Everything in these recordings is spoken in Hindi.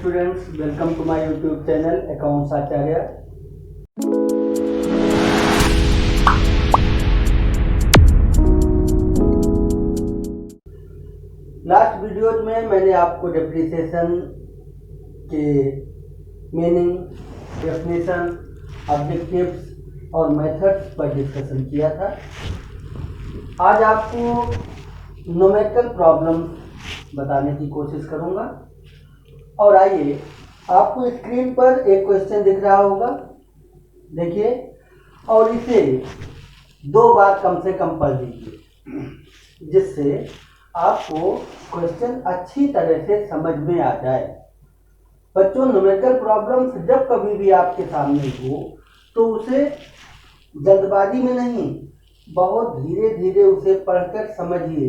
students, welcome to my YouTube channel Accounts Acharya. Last videos में मैंने आपको डेप्रिसिएशन के मीनिंग, डेफिनेशन, ऑब्जेक्टिव्स और मेथड्स पर डिस्कशन किया था। आज आपको न्यूमेरिकल प्रॉब्लम्स बताने की कोशिश करूंगा। और आइए, आपको स्क्रीन पर एक क्वेश्चन दिख रहा होगा, देखिए, और इसे 2 बार कम से कम पढ़ लीजिए, जिससे आपको क्वेश्चन अच्छी तरह से समझ में आ जाए। बच्चों, न्यूमेरिकल प्रॉब्लम्स जब कभी भी आपके सामने हो तो उसे जल्दबाजी में नहीं, बहुत धीरे धीरे उसे पढ़कर समझिए,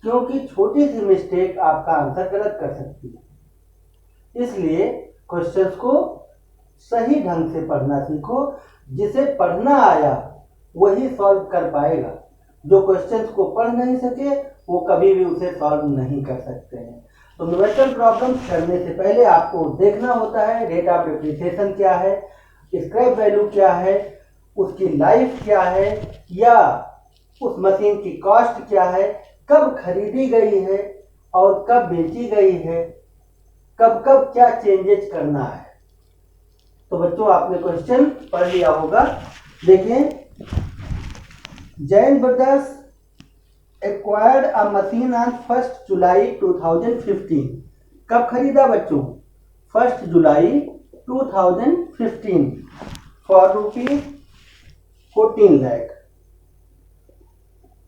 क्योंकि छोटी सी मिस्टेक आपका आंसर गलत कर सकती है। इसलिए क्वेश्चंस को सही ढंग से पढ़ना सीखो। जिसे पढ़ना आया वही सॉल्व कर पाएगा। जो क्वेश्चंस को पढ़ नहीं सके वो कभी भी उसे सॉल्व नहीं कर सकते हैं। तो न्यूमेरिकल प्रॉब्लम्स करने से पहले आपको देखना होता है रेट ऑफ डेप्रिसिएशन क्या है, स्क्रैप वैल्यू क्या है, उसकी लाइफ क्या है, या उस मशीन की कॉस्ट क्या है, कब खरीदी गई है और कब बेची गई है, कब कब क्या चेंजेस करना है। तो बच्चों, आपने क्वेश्चन पढ़ लिया होगा। देखिए, Jain brothers acquired a machine on 1 जुलाई 2015। कब खरीदा बच्चों? 1 जुलाई 2015 फॉर रुपीज 14 लाख।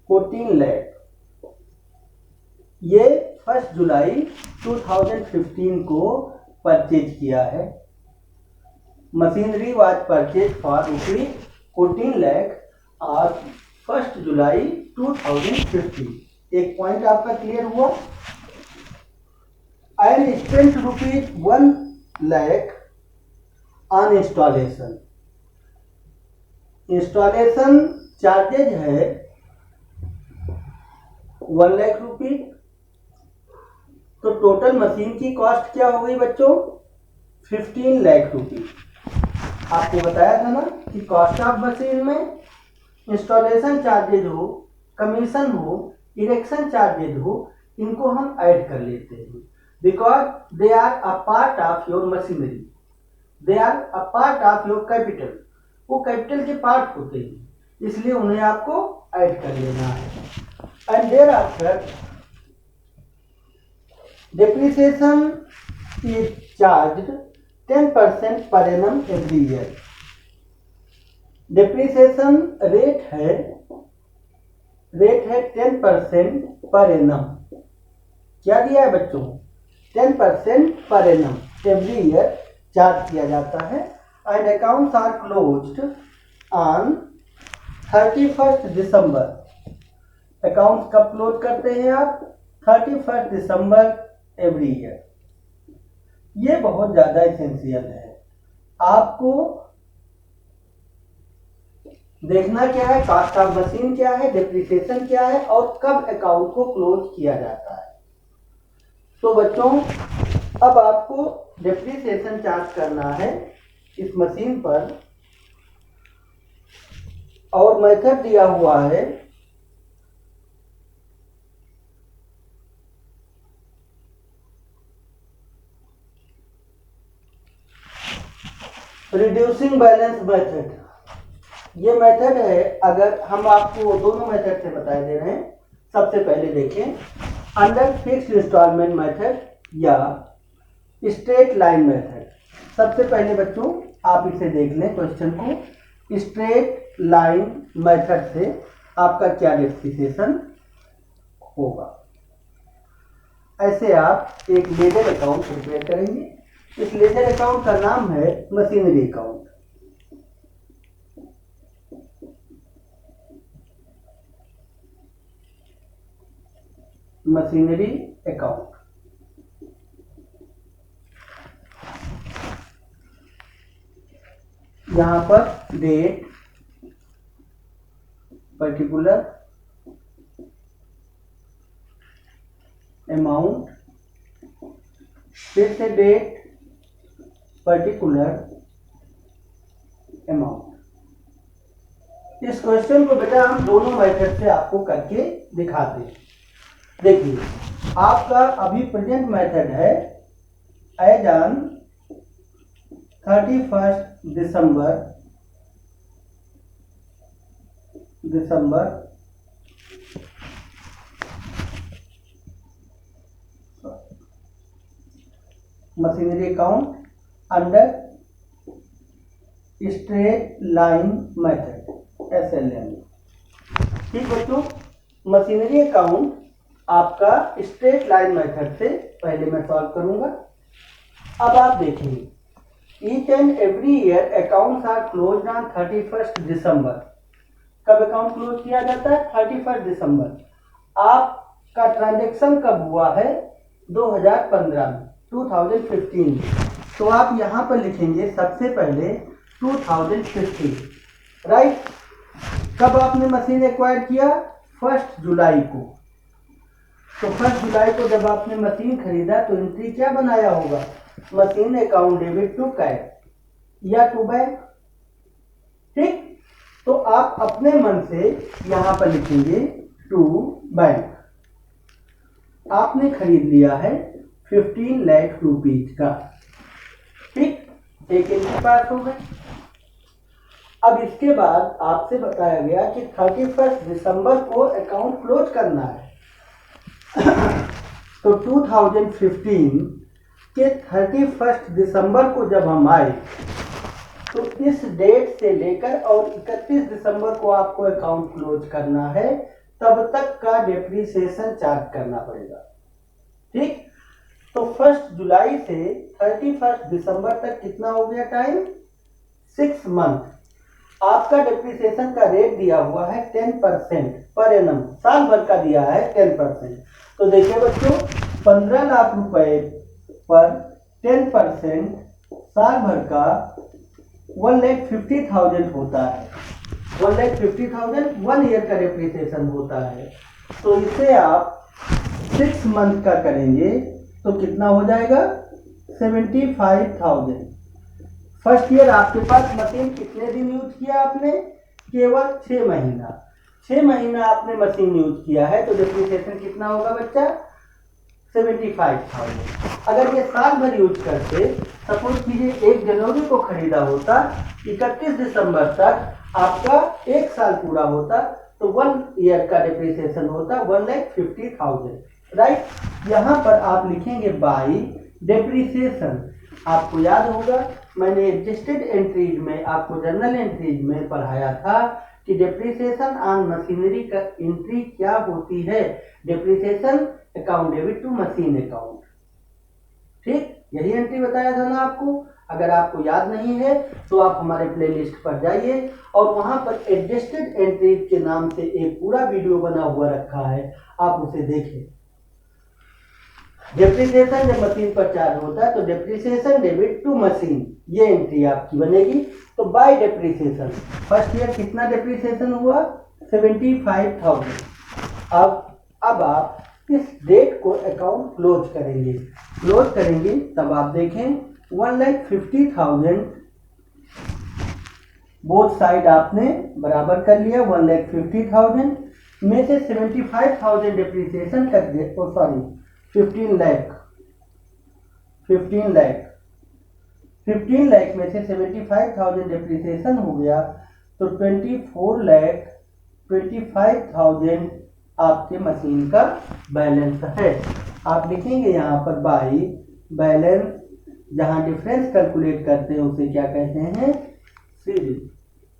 14 लाख ये 1 जुलाई 2015 को परचेज किया है। Machinery was purchase for rupees 14 lakh और 1 जुलाई 2015। एक पॉइंट आपका क्लियर हुआ। And spent rupees 1 lakh on installation. Installation charges है 1 लाख रुपीज। तो टोटल मशीन की कॉस्ट क्या हो गई बच्चों? 15 लाख रुपीज। आपको बताया था ना कि कॉस्ट ऑफ मशीन में इंस्टॉलेशन चार्जेज हो, कमीशन हो, इरेक्शन चार्जेज हो, इनको हम ऐड कर लेते हैं, because they are a part of your machinery, they are a part of your capital. वो कैपिटल के पार्ट होते हैं, इसलिए उन्हें आपको ऐड कर लेना है। And there after depreciation is charged 10% per annum every year. Depreciation rate है 10% पर एनम। क्या दिया है बच्चों? 10% per annum every year charge किया जाता है। And accounts are closed on 31 December. Accounts कब क्लोज करते हैं आप? 31 दिसंबर एवरी ईयर। ये बहुत ज्यादा एसेंशियल है। आपको देखना क्या है, कॉस्ट ऑफ मशीन क्या है, डेप्रिसिएशन क्या है और कब अकाउंट को क्लोज किया जाता है। तो बच्चों, अब आपको डेप्रिसिएशन चार्ज करना है इस मशीन पर, और मेथड दिया हुआ है रिड्यूसिंग बैलेंस मेथड। ये मेथड है, अगर हम आपको दोनों मेथड से बता दे रहे हैं। सबसे पहले देखें, अंडर फिक्स्ड इंस्टॉलमेंट मेथड या स्ट्रेट लाइन मेथड। सबसे पहले बच्चों आप इसे देख लें क्वेश्चन को। स्ट्रेट लाइन मेथड से आपका क्या डेप्रिसिएशन होगा। ऐसे आप एक लेजर अकाउंट प्रिपेयर करेंगे। इस लेजर अकाउंट का नाम है मशीनरी अकाउंट। Machinery account. यहां पर डेट, पर्टिकुलर, अमाउंट, फिर से डेट, पर्टिकुलर अमाउंट। इस क्वेश्चन को बेटा हम दोनों मेथड से आपको करके दिखाते हैं। देखिए, आपका अभी प्रेजेंट मेथड है as on 31 December machinery account under straight line method SLM। ठीक बच्चों, मशीनरी अकाउंट आपका स्ट्रेट लाइन मेथड से पहले मैं सॉल्व करूंगा। अब आप देखिए, each and every year accounts are closed on 31 December. कब अकाउंट क्लोज किया जाता है? 31 दिसंबर। आपका ट्रांजैक्शन कब हुआ है? 2015 में, 2015। तो आप यहां पर लिखेंगे सबसे पहले 2015, राइट। कब आपने मशीन एक्वायर किया? 1 जुलाई को। तो 1 जुलाई को जब आपने मशीन खरीदा तो एंट्री क्या बनाया होगा? Machine account debit to cash या टू बैंक। ठीक, तो आप अपने मन से यहां पर लिखेंगे टू बैंक। आपने खरीद लिया है 15 लाख रुपीज का। ठीक, एक एंट्री पास हो गई। अब इसके बाद आपसे बताया गया कि 31 दिसंबर को अकाउंट क्लोज करना है। तो 2015 के 31 दिसंबर को जब हम आए तो इस डेट से लेकर और 31 दिसंबर को आपको अकाउंट क्लोज करना है, तब तक का डेप्रिसिएशन चार्ज करना पड़ेगा। ठीक, तो 1 जुलाई से 31 दिसंबर तक कितना हो गया टाइम? 6 मंथ। आपका डेप्रिसिएशन का रेट दिया हुआ है 10% पर एनम, साल भर का दिया है 10%। तो देखिए बच्चों, 15 लाख रुपए पर 10% साल भर का 1,50,000 होता है। 1,50,000 1 ईयर का डेप्रिसिएशन होता है। तो इसे आप 6 मंथ का करेंगे तो कितना हो जाएगा? 75,000। फर्स्ट ईयर आपके पास मशीन कितने दिन यूज किया आपने? केवल 6 महीना। 6 महीना आपने मशीन यूज किया है, तो डेप्रिसिएशन कितना होगा बच्चा? 75,000। अगर ये साल भर यूज करते, सपोज कीजिए 1 जनवरी को खरीदा होता, 31 दिसंबर तक आपका 1 साल पूरा होता, तो 1 ईयर का डेप्रिसिएशन होता 1,50,000, राइट। यहाँ पर आप लिखेंगे बाय डेप्रिसिएशन। आपको याद होगा मैंने एडजस्टेड एंट्रीज में, आपको जर्नल एंट्रीज में पढ़ाया था कि डेप्रिसिएशन ऑन मशीनरी का एंट्री क्या होती है? Depreciation account debit to machine account. ठीक, यही एंट्री बताया था ना आपको। अगर आपको याद नहीं है तो आप हमारे प्लेलिस्ट पर जाइए और वहां पर एडजस्टेड एंट्रीज के नाम से एक पूरा वीडियो बना हुआ रखा है, आप उसे देखें। डेप्रिसिएशन जब मशीन पर चार्ज होता है तो डेप्रिसिएशन डेबिट टू मशीन, ये एंट्री आपकी बनेगी। तो बाय डेप्रिसिएशन फर्स्ट ईयर कितना डेप्रिसिएशन हुआ? 75,000। अब आप इस डेट को अकाउंट क्लोज करेंगे तब आप देखें 1,50,000 बोथ साइड आपने बराबर कर लिया। 1,50,000 में से 75,000 डेप्रिसिएशन कर दिया, 15 लाख में से 75,000 डेप्रिसिएशन हो गया, तो 24,25,000 आपके मशीन का बैलेंस है। आप लिखेंगे यहाँ पर बाई बैलेंस, जहाँ डिफरेंस कैलकुलेट करते हैं उसे क्या कहते हैं? सीरीज,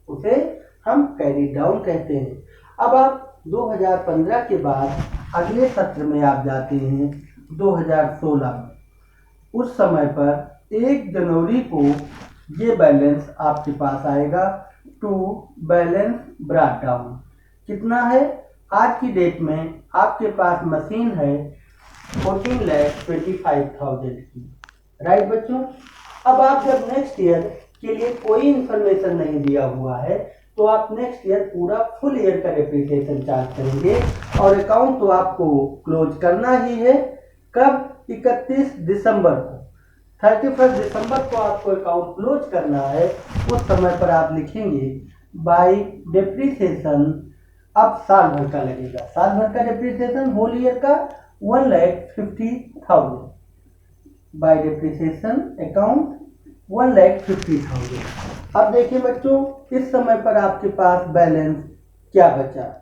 उसे हम कैरी डाउन कहते हैं। अब आप 2015 के बाद अगले सत्र में आप जाते हैं 2016 में। उस समय पर 1 जनवरी को ये बैलेंस आपके पास आएगा टू बैलेंस ब्रॉट डाउन। कितना है? आज की डेट में आपके पास मशीन है 14,25,000 की, राइट बच्चों। अब आप जब नेक्स्ट ईयर के लिए कोई इंफॉर्मेशन नहीं दिया हुआ है तो आप नेक्स्ट ईयर पूरा फुल ईयर का डेप्रिसिएशन चार्ज करेंगे और अकाउंट तो आपको क्लोज करना ही है। कब? 31 दिसंबर को। 31 दिसंबर को आपको अकाउंट क्लोज करना है, उस समय पर आप लिखेंगे बाय डेप्रिसिएशन। अब साल भर का लगेगा, साल भर का डेप्रिसिएशन होल ईयर का 1,50,000 बाय डेप्रिसिएशन अकाउंट 1,50,000। अब देखिए बच्चों, इस समय पर आपके पास बैलेंस क्या बचा,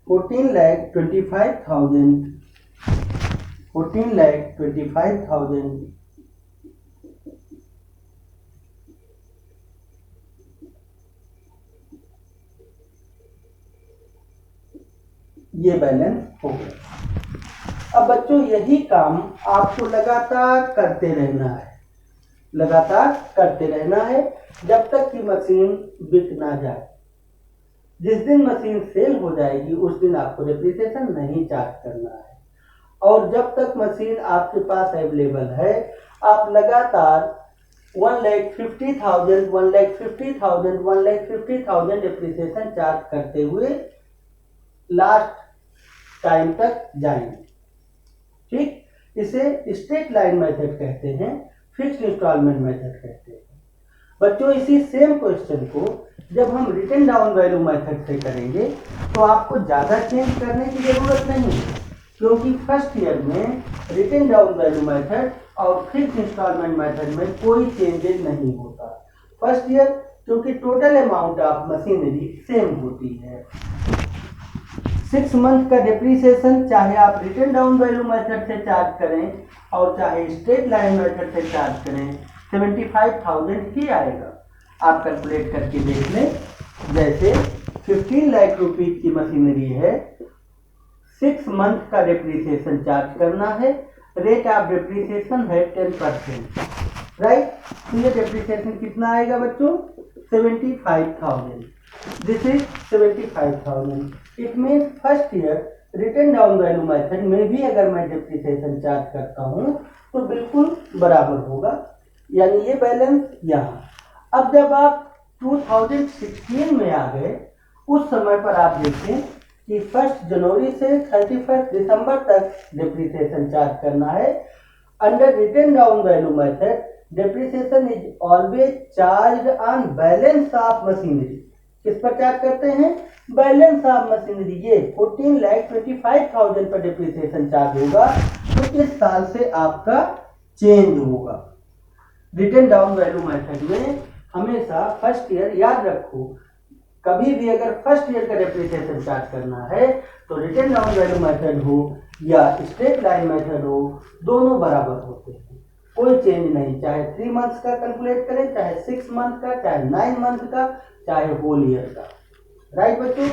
14,25,000, 14,25,000 ये बैलेंस हो गया। अब बच्चों यही काम आपको लगातार करते रहना है, लगातार करते रहना है जब तक कि मशीन बिक ना जाए। जिस दिन मशीन सेल हो जाएगी उस दिन आपको डेप्रिसिएशन नहीं चार्ज करना है, और जब तक मशीन आपके पास अवेलेबल है आप लगातार 1,50,000, 1,50,000, 1,50,000 डेप्रिसिएशन चार्ज करते हुए लास्ट टाइम तक जाएंगे। ठीक, इसे स्ट्रेट लाइन मेथड कहते हैं, फिक्स्ड इंस्टॉलमेंट मेथड कहते हैं। बच्चों इसी सेम क्वेश्चन को जब हम रिटन डाउन वैल्यू मेथड से करेंगे तो आपको ज़्यादा चेंज करने की ज़रूरत नहीं है, क्योंकि फर्स्ट ईयर में रिटन डाउन वैल्यू मेथड और फिक्स्ड इंस्टॉलमेंट मेथड में कोई चेंजेस नहीं होता। फर्स्ट ईयर क्योंकि total amount of machinery same होती है। 6 मंथ का डेप्रिसिएशन चाहे आप रिटन डाउन वैल्यू मेथड से चार्ज करें और चाहे स्ट्रेट लाइन मेथड से चार्ज करें 75,000 ही आएगा। आप कैलकुलेट करके देख लें, जैसे 15 लाख रुपीज की मशीनरी है, 6 मंथ का डेप्रिसिएशन चार्ज करना है, रेट ऑफ डेप्रिसिएशन है 10%, राइट। तो ये डेप्रिसिएशन कितना आएगा बच्चों, 75,000। This is 75,000। It means first year written down value method में भी अगर मैं डेप्रिसिएशन चार्ज करता हूँ तो बिल्कुल बराबर होगा, यानी ये बैलेंस यहाँ। अब जब आप 2016 में आ गए उस समय पर आप देखें कि 1 जनवरी से 31 दिसंबर तक डेप्रिसिएशन चार्ज करना है। Under written down value method depreciation is always charge on balance of machinery. किस पर चार्ज करते हैं, बैलेंस ऑफ मशीनरी। ये 14,25,000 पर डेप्रिसिएशन चार्ज होगा, तो इस साल से आपका चेंज होगा। रिटन डाउन वैल्यू मेथड में हमेशा फर्स्ट ईयर याद रखो, कभी भी अगर फर्स्ट ईयर का डेप्रिसिएशन चार्ज करना है तो रिटन डाउन वैल्यू मेथड हो या स्ट्रेट लाइन मेथड हो, दोनों बराबर होते हैं, कोई चेंज नहीं। चाहे 3 मंथ्स का कैलकुलेट करें, चाहे 6 मंथ का, चाहे 9 मंथ का, चाहे होल ईयर का, राइट बच्चों।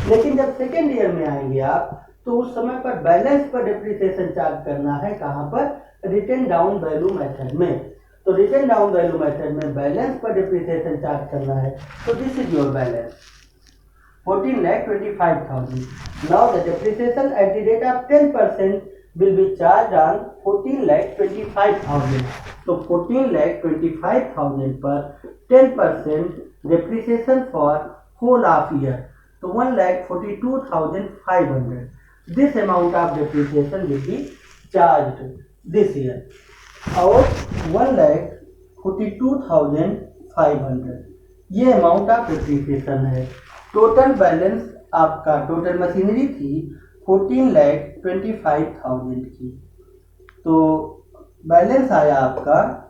लेकिन जब सेकेंड ईयर में आएंगे आप तो उस समय पर बैलेंस पर डेप्रिसिएशन चार्ज करना है, कहाँ पर, रिटन डाउन वैल्यू मेथड में। तो रिटन डाउन वैल्यू मेथड में बैलेंस पर डेप्रिसिएशन चार्ज करना है, तो this is your balance 14,25,000। Now the depreciation at the rate of 10% will be charged on 14,25,000। तो 14,25,000 पर 10% depreciation for whole of year, तो 1,42,500। This amount of depreciation will be charged this year, और 1,42,500 ये अमाउंट ऑफ डेप्रिसिएशन है। टोटल बैलेंस आपका, टोटल मशीनरी थी 14,25,000 की, तो बैलेंस आया आपका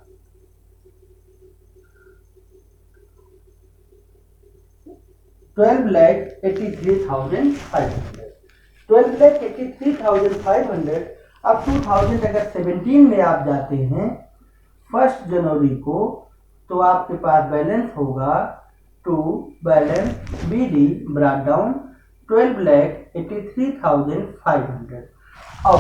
12,83,500। 12,83,500। अब 2017 में आप जाते हैं 1 जनवरी को, तो आपके पास बैलेंस होगा to balance B D brought down 12,83,500। और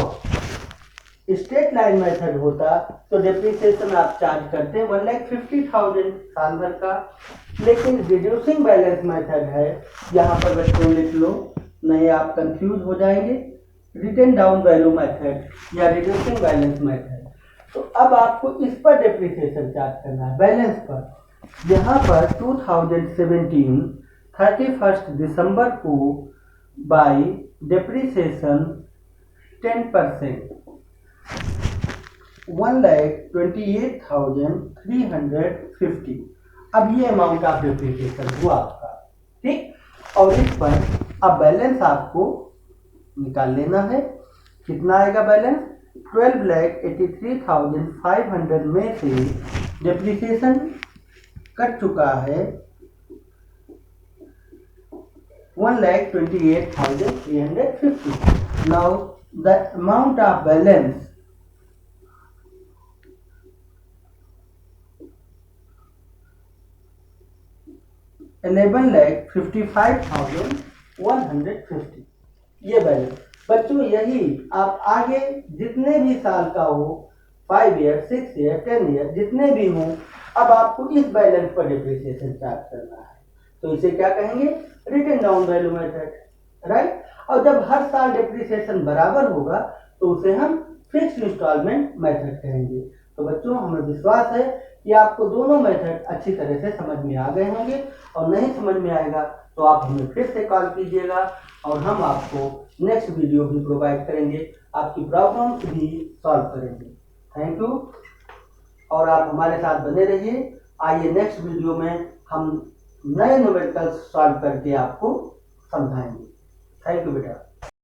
स्ट्रेट लाइन मेथड होता तो डेप्रिसिएशन आप चार्ज करते हैं 1,50,000 साल भर का, लेकिन रिड्यूसिंग बैलेंस मेथड है, यहाँ पर बच्चों लिख लो, नहीं आप कंफ्यूज हो जाएंगे। रिटन डाउन वैल्यू मेथड या रिड्यूसिंग बैलेंस मेथड, तो अब आपको इस पर डेप्रिसिएशन चार्ज करना है, बैलेंस पर। यहाँ पर 2017 31 दिसंबर को बाई डेप्रिसिएशन 10%, 1,28,350। अब ये अमाउंट ऑफ डेप्रिसिएशन हुआ आपका, ठीक। और इस पर अब बैलेंस आपको निकाल लेना है। कितना आएगा बैलेंस? 12,83,500 में से डेप्रिसिएशन कट चुका है 1,28,350। Now the amount of balance $11,55,150। ये बैलेंस बच्चों, यही आप आगे जितने भी साल का हो, 5 ईयर, 6 ईयर, 10 ईयर, जितने भी हो, अब आपको इस बैलेंस पर डिप्रिसिएशन चार्ज करना है। तो इसे क्या कहेंगे? Written down value method, right. और जब हर साल डिप्रिसिएशन बराबर होगा तो उसे हम फिक्स्ड इंस्टॉलमेंट मेथड कहेंगे। तो बच्चों, हमें विश्वास है कि आपको दोनों मेथड अच्छी तरह से समझ में आ गए होंगे, और नहीं समझ में आएगा तो आप हमें फिर से कॉल कीजिएगा और हम आपको नेक्स्ट वीडियो भी प्रोवाइड करेंगे, आपकी प्रॉब्लम भी सॉल्व करेंगे। थैंक यू, और आप हमारे साथ बने रहिए। आइए नेक्स्ट वीडियो में हम नए न्यूमेरिकल्स सॉल्व करके आपको समझाएंगे। थैंक यू बेटा।